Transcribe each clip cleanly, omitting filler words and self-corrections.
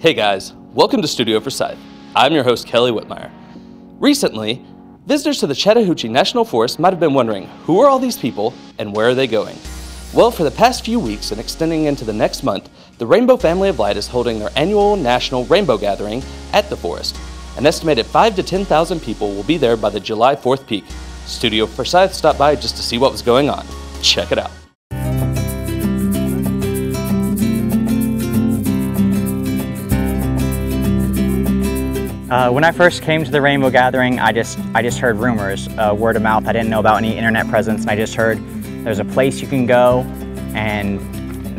Hey guys, welcome to Studio Forsyth. I'm your host, Kelly Whitmire. Recently, visitors to the Chattahoochee National Forest might have been wondering, who are all these people and where are they going? Well, for the past few weeks and extending into the next month, the Rainbow Family of Light is holding their annual National Rainbow Gathering at the forest. An estimated 5,000 to 10,000 people will be there by the July 4th peak. Studio Forsyth stopped by just to see what was going on. Check it out. When I first came to the Rainbow Gathering, I just heard rumors, word of mouth. I didn't know about any internet presence, and I just heard there's a place you can go, and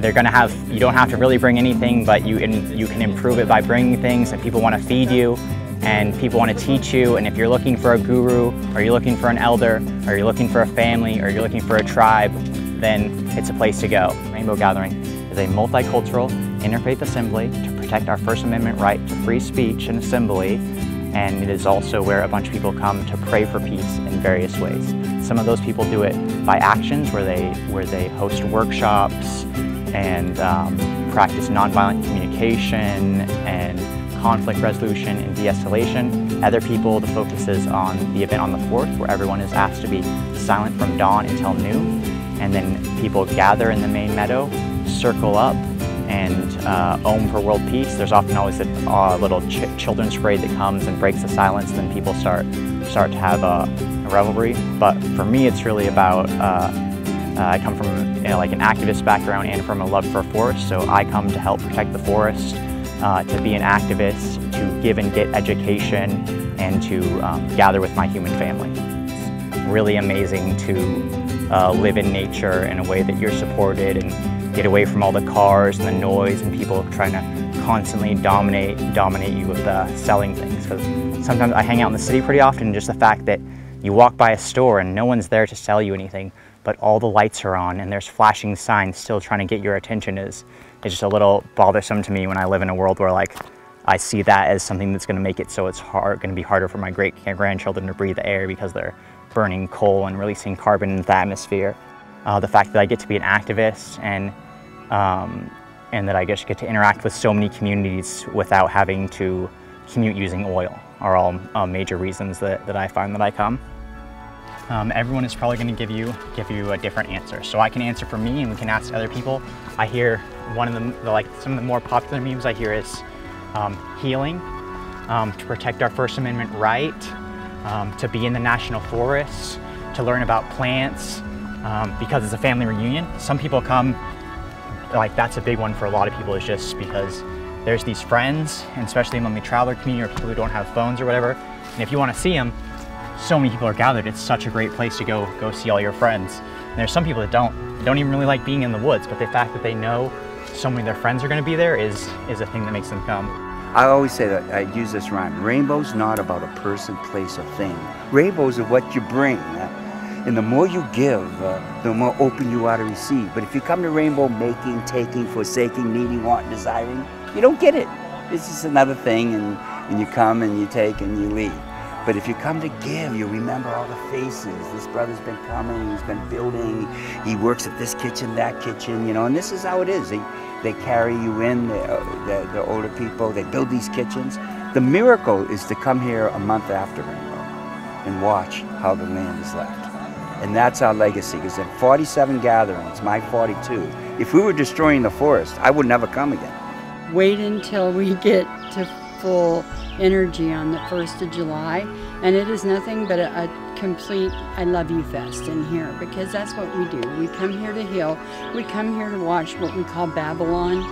they're gonna have, you don't have to really bring anything, but you can improve it by bringing things, and people want to feed you, and people want to teach you. And if you're looking for a guru, or you're looking for an elder, or you're looking for a family, or you're looking for a tribe, then it's a place to go. Rainbow Gathering is a multicultural interfaith assembly to protect our First Amendment right to free speech and assembly, and it is also where a bunch of people come to pray for peace in various ways. Some of those people do it by actions where they host workshops and practice nonviolent communication and conflict resolution and de-escalation. Other people, the focus is on the event on the 4th, where everyone is asked to be silent from dawn until noon, and then people gather in the main meadow, circle up, and Om for world peace. There's often always a little children's parade that comes and breaks the silence, and then people start to have a revelry. But for me, it's really about, I come from like an activist background and from a love for forest, so I come to help protect the forest, to be an activist, to give and get education, and to gather with my human family. It's really amazing to live in nature in a way that you're supported and get away from all the cars and the noise and people trying to constantly dominate you with selling things. Because sometimes I hang out in the city pretty often, and just the fact that you walk by a store and no one's there to sell you anything, but all the lights are on and there's flashing signs still trying to get your attention is just a little bothersome to me when I live in a world where like I see that as something that's going to make it so it's going to be harder for my great-grandchildren to breathe the air because they're burning coal and releasing carbon into the atmosphere. The fact that I get to be an activist and that I just get to interact with so many communities without having to commute using oil are all major reasons that I find that I come. Everyone is probably going to give you a different answer. So I can answer for me, and we can ask other people. I hear one of them, some of the more popular memes I hear is healing, to protect our First Amendment right, to be in the national forests, to learn about plants, because it's a family reunion. Some people come, like that's a big one for a lot of people, is just because there's these friends, and especially among the traveler community or people who don't have phones or whatever, and if you want to see them, so many people are gathered. It's such a great place to go see all your friends. And there's some people that don't even really like being in the woods, but the fact that they know so many of their friends are going to be there is a thing that makes them come. I always say that, I use this rhyme, rainbow's not about a person, place, or thing. Rainbows are what you bring. And the more you give, the more open you are to receive. But if you come to rainbow making, taking, forsaking, needing, wanting, desiring, you don't get it. It's just another thing, and you come and you take and you leave. But if you come to give, you remember all the faces. This brother's been coming, he's been building, he works at this kitchen, that kitchen, you know, and this is how it is. They carry you in, the older people, they build these kitchens. The miracle is to come here a month after rainbow and watch how the land is left. And that's our legacy, because in 47 gatherings, my 42, if we were destroying the forest, I would never come again. Wait until we get to full energy on the 1st of July, and it is nothing but a complete I love you fest in here, because that's what we do. We come here to heal. We come here to watch what we call Babylon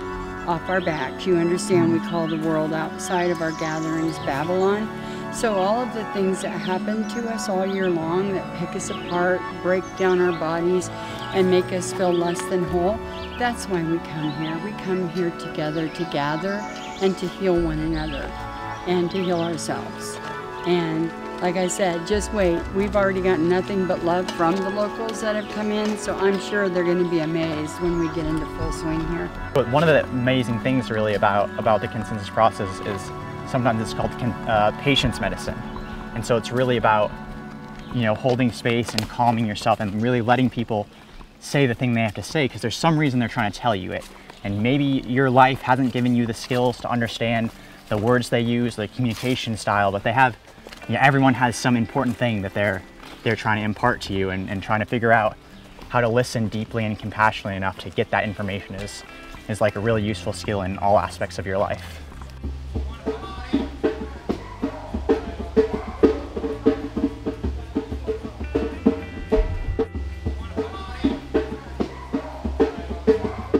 off our backs. You understand, we call the world outside of our gatherings Babylon. So all of the things that happen to us all year long that pick us apart, break down our bodies, and make us feel less than whole, that's why we come here. We come here together to gather and to heal one another and to heal ourselves. And like I said, just wait. We've already gotten nothing but love from the locals that have come in, so I'm sure they're going to be amazed when we get into full swing here. But one of the amazing things really about the consensus process is sometimes it's called patience medicine. And so it's really about, you know, holding space and calming yourself and really letting people say the thing they have to say, because there's some reason they're trying to tell you it. and maybe your life hasn't given you the skills to understand the words they use, the communication style, but they have, everyone has some important thing that they're trying to impart to you, and trying to figure out how to listen deeply and compassionately enough to get that information is like a really useful skill in all aspects of your life.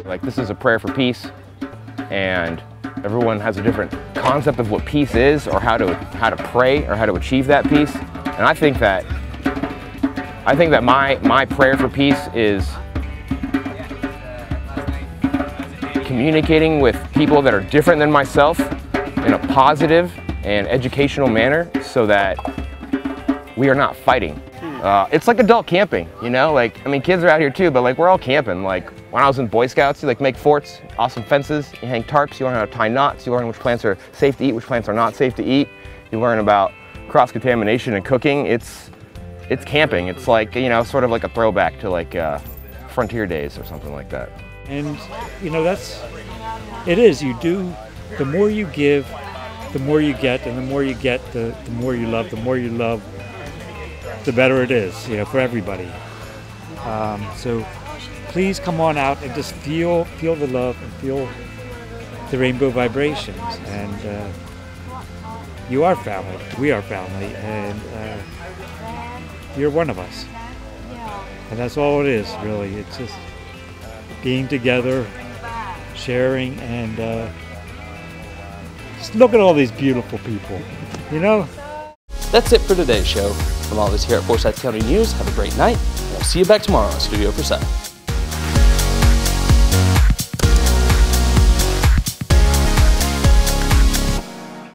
Like, this is a prayer for peace, and everyone has a different concept of what peace is, or how to pray, or how to achieve that peace. And I think that my prayer for peace is communicating with people that are different than myself in a positive and educational manner, so that we are not fighting. It's like adult camping, like, I mean, kids are out here too, but like, we're all camping. Like, when I was in Boy Scouts, you like make forts, awesome fences, you hang tarps, you learn how to tie knots, you learn which plants are safe to eat, which plants are not safe to eat. You learn about cross-contamination and cooking. It's camping. It's like, sort of like a throwback to like frontier days or something like that. And it is, the more you give, the more you get, and the more you get, the more you love, the better it is, for everybody. So please come on out and just feel the love and feel the rainbow vibrations. And you are family, we are family, and you're one of us. And that's all it is, really. It's just being together, sharing, and just look at all these beautiful people, That's it for today's show. From all of us here at Forsyth County News, have a great night, and I'll see you back tomorrow on Studio Forsyth.